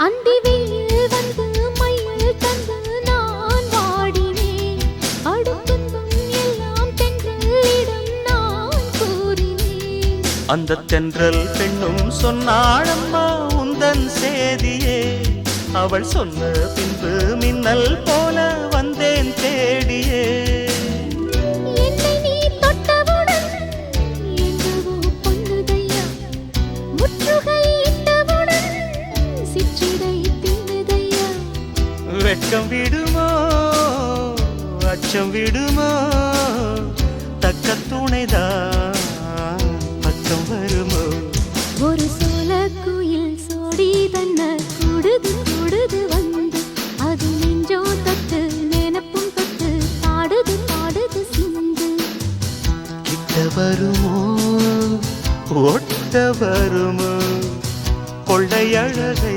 அந்தி வெயில் வந்து மயில் தந்து நான் வாடினேன். அடுத்துன்பம் எல்லாம் தென்றலிடம் நான் கூறினேன். அந்த தென்றல் பெண்ணும் சொன்னாளம்மா உந்தன் சேதியே. அவள் சொன்ன பின்பு மின்னல் போல வந்தேன் தேடியே. என்னை நீ தொட்டவுடன் எங்கவோ பொன்னுதையா. முற்றுகை இட்டவுடன் சிற்றிடை தின்னுதையா. வெட்கம் விடுமோ அச்சம் விடுமோ தக்க துணைதான் பக்கம் வருமோ. ஒரு சோல குயில் சோடி தன்ன கூடுது கூடுது வந்து. அது நெஞ்சோ தொட்டு நினப்பும் தொட்டு பாடுது பாடுது சிந்து. கிட்ட வருமோ ஒட்ட வருமோ கொள்ளை அழகை